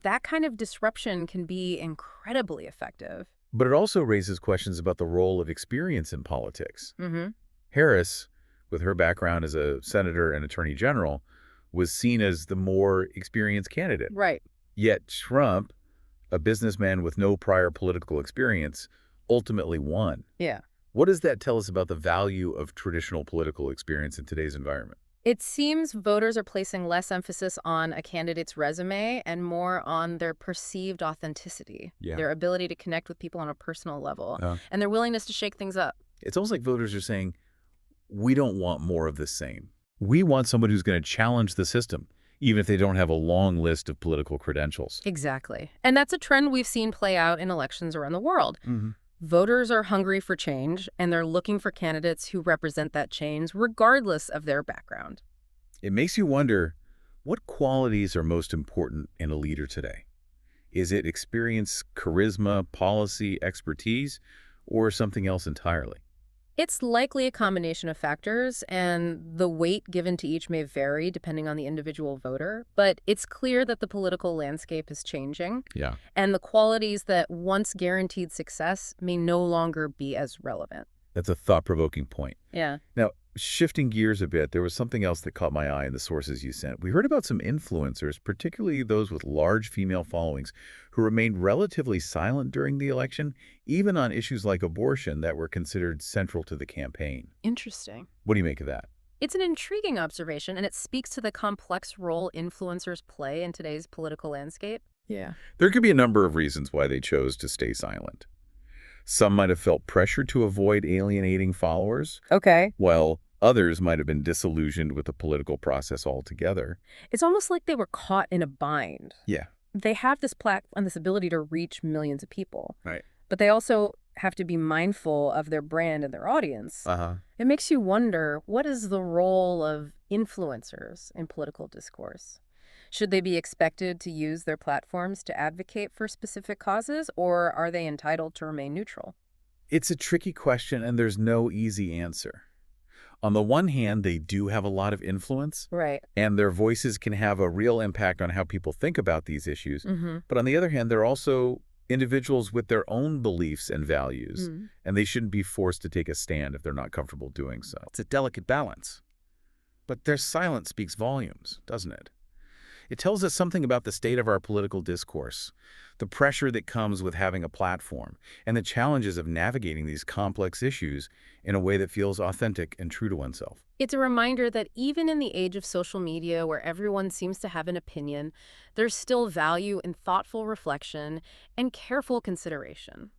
That kind of disruption can be incredibly effective. But it also raises questions about the role of experience in politics. Hmm. Harris, with her background as a senator and attorney general, was seen as the more experienced candidate. Right. Yet Trump, a businessman with no prior political experience, ultimately won. Yeah. What does that tell us about the value of traditional political experience in today's environment? It seems voters are placing less emphasis on a candidate's resume and more on their perceived authenticity, Yeah. their ability to connect with people on a personal level, Uh, and their willingness to shake things up. it's almost like voters are saying, we don't want more of the same. We want someone who's going to challenge the system, even if they don't have a long list of political credentials. Exactly. And that's a trend we've seen play out in elections around the world. Hmm. Voters are hungry for change, and they're looking for candidates who represent that change regardless of their background. It makes you wonder, what qualities are most important in a leader today? Is it experience, charisma, policy, expertise, or something else entirely? It's likely a combination of factors, and the weight given to each may vary depending on the individual voter, but it's clear that the political landscape is changing, Yeah. and the qualities that once guaranteed success may no longer be as relevant. That's a thought-provoking point. Yeah. Now, shifting gears a bit, there was something else that caught my eye in the sources you sent. We heard about some influencers, particularly those with large female followings, who remained relatively silent during the election, even on issues like abortion that were considered central to the campaign. Interesting. What do you make of that? It's an intriguing observation, and it speaks to the complex role influencers play in today's political landscape. Yeah. There could be a number of reasons why they chose to stay silent. Some might have felt pressure to avoid alienating followers, Okay. while others might have been disillusioned with the political process altogether. It's almost like they were caught in a bind. Yeah. They have this platform, this ability to reach millions of people, Right. but they also have to be mindful of their brand and their audience. Uh-huh. It makes you wonder, what is the role of influencers in political discourse? Should they be expected to use their platforms to advocate for specific causes, or are they entitled to remain neutral? It's a tricky question, and there's no easy answer. On the one hand, they do have a lot of influence, Right. and their voices can have a real impact on how people think about these issues. Mm-hmm. But on the other hand, they're also individuals with their own beliefs and values, and they shouldn't be forced to take a stand if they're not comfortable doing so. It's a delicate balance. But their silence speaks volumes, doesn't it? It tells us something about the state of our political discourse, the pressure that comes with having a platform, and the challenges of navigating these complex issues in a way that feels authentic and true to oneself. It's a reminder that even in the age of social media where everyone seems to have an opinion, there's still value in thoughtful reflection and careful consideration.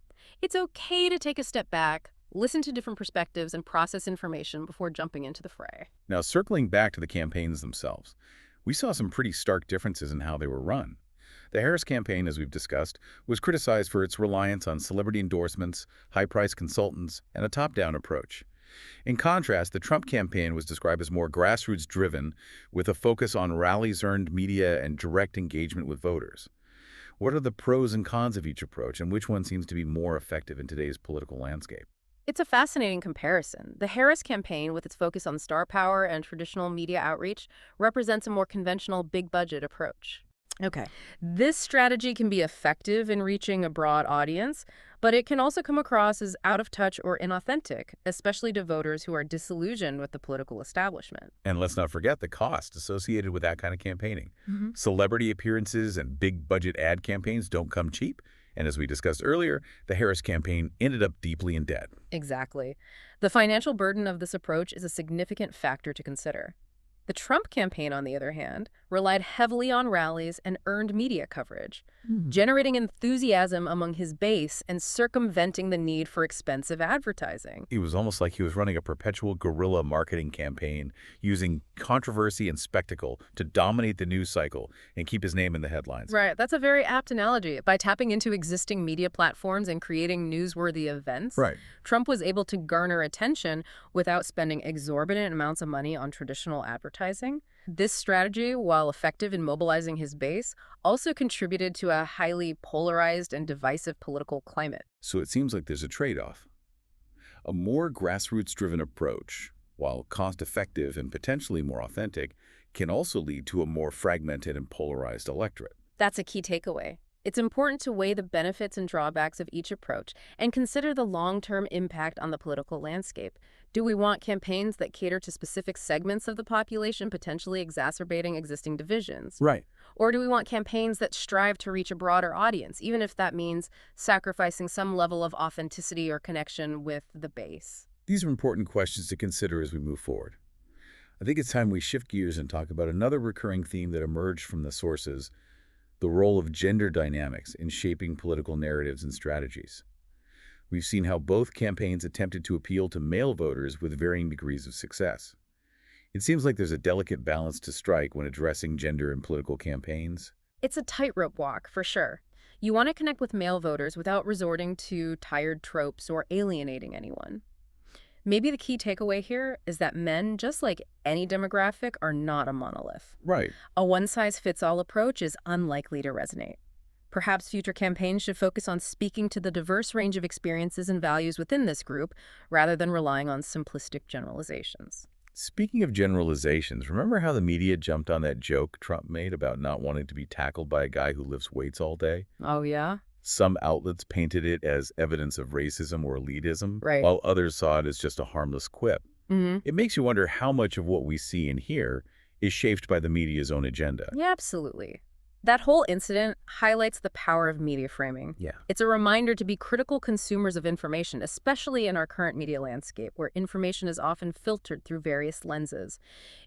It's okay to take a step back, listen to different perspectives, and process information before jumping into the fray. Now, circling back to the campaigns themselves, we saw some pretty stark differences in how they were run. The Harris campaign, as we've discussed, was criticized for its reliance on celebrity endorsements, high-priced consultants, and a top-down approach. In contrast, the Trump campaign was described as more grassroots-driven, with a focus on rallies-earned media and direct engagement with voters. What are the pros and cons of each approach, and which one seems to be more effective in today's political landscape? It's a fascinating comparison. The Harris campaign, with its focus on star power and traditional media outreach, represents a more conventional big-budget approach. Okay. This strategy can be effective in reaching a broad audience, but it can also come across as out of touch or inauthentic, especially to voters who are disillusioned with the political establishment. And let's not forget the cost associated with that kind of campaigning. Mm-hmm. Celebrity appearances and big-budget ad campaigns don't come cheap. And as we discussed earlier, the Harris campaign ended up deeply in debt. Exactly. The financial burden of this approach is a significant factor to consider. The Trump campaign, on the other hand, relied heavily on rallies and earned media coverage, generating enthusiasm among his base and circumventing the need for expensive advertising. It was almost like he was running a perpetual guerrilla marketing campaign, using controversy and spectacle to dominate the news cycle and keep his name in the headlines. Right, that's a very apt analogy. By tapping into existing media platforms and creating newsworthy events, Right. Trump was able to garner attention without spending exorbitant amounts of money on traditional advertising. This strategy, while effective in mobilizing his base, also contributed to a highly polarized and divisive political climate. So it seems like there's a trade-off. A more grassroots-driven approach, while cost-effective and potentially more authentic, can also lead to a more fragmented and polarized electorate. That's a key takeaway. It's important to weigh the benefits and drawbacks of each approach and consider the long-term impact on the political landscape. Do we want campaigns that cater to specific segments of the population, potentially exacerbating existing divisions? Right. Or do we want campaigns that strive to reach a broader audience, even if that means sacrificing some level of authenticity or connection with the base? These are important questions to consider as we move forward. I think it's time we shift gears and talk about another recurring theme that emerged from the sources: the role of gender dynamics in shaping political narratives and strategies. We've seen how both campaigns attempted to appeal to male voters with varying degrees of success. It seems like there's a delicate balance to strike when addressing gender in political campaigns. It's a tightrope walk, for sure. You want to connect with male voters without resorting to tired tropes or alienating anyone. Maybe the key takeaway here is that men, just like any demographic, are not a monolith. Right. A one-size-fits-all approach is unlikely to resonate. Perhaps future campaigns should focus on speaking to the diverse range of experiences and values within this group, rather than relying on simplistic generalizations. Speaking of generalizations, remember how the media jumped on that joke Trump made about not wanting to be tackled by a guy who lifts weights all day? Oh, yeah? Some outlets painted it as evidence of racism or elitism, Right. while others saw it as just a harmless quip. Mm-hmm. It makes you wonder how much of what we see and hear is shaped by the media's own agenda. Yeah, absolutely. That whole incident highlights the power of media framing. Yeah. It's a reminder to be critical consumers of information, especially in our current media landscape, where information is often filtered through various lenses.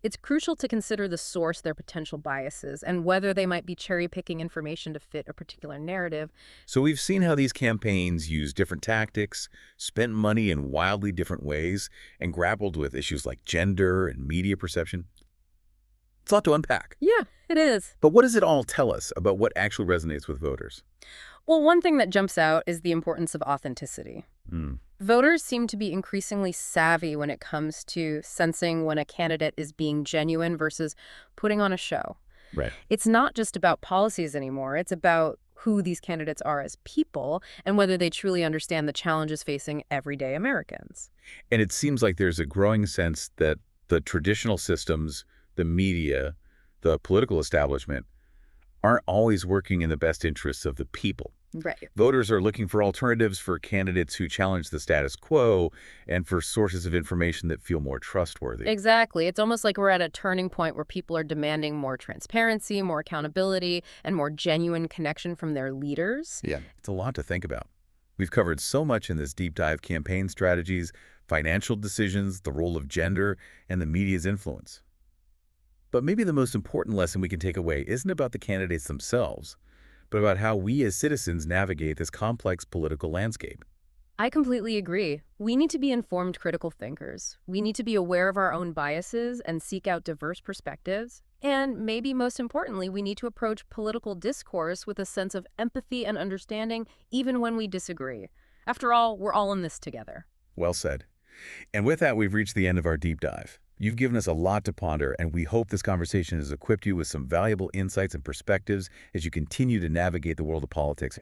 It's crucial to consider the source, their potential biases, and whether they might be cherry-picking information to fit a particular narrative. So we've seen how these campaigns use different tactics, spent money in wildly different ways, and grappled with issues like gender and media perception. It's a lot to unpack. Yeah, it is. But what does it all tell us about what actually resonates with voters? Well, one thing that jumps out is the importance of authenticity. Voters seem to be increasingly savvy when it comes to sensing when a candidate is being genuine versus putting on a show. Right. It's not just about policies anymore. It's about who these candidates are as people and whether they truly understand the challenges facing everyday Americans. And it seems like there's a growing sense that the traditional systems, the media, the political establishment, aren't always working in the best interests of the people. Right. Voters are looking for alternatives, for candidates who challenge the status quo, and for sources of information that feel more trustworthy. Exactly. It's almost like we're at a turning point where people are demanding more transparency, more accountability, and more genuine connection from their leaders. Yeah. It's a lot to think about. We've covered so much in this deep dive: campaign strategies, financial decisions, the role of gender, and the media's influence. But maybe the most important lesson we can take away isn't about the candidates themselves, but about how we as citizens navigate this complex political landscape. I completely agree. We need to be informed critical thinkers. We need to be aware of our own biases and seek out diverse perspectives. And maybe most importantly, we need to approach political discourse with a sense of empathy and understanding, even when we disagree. After all, we're all in this together. Well said. And with that, we've reached the end of our deep dive. You've given us a lot to ponder, and we hope this conversation has equipped you with some valuable insights and perspectives as you continue to navigate the world of politics.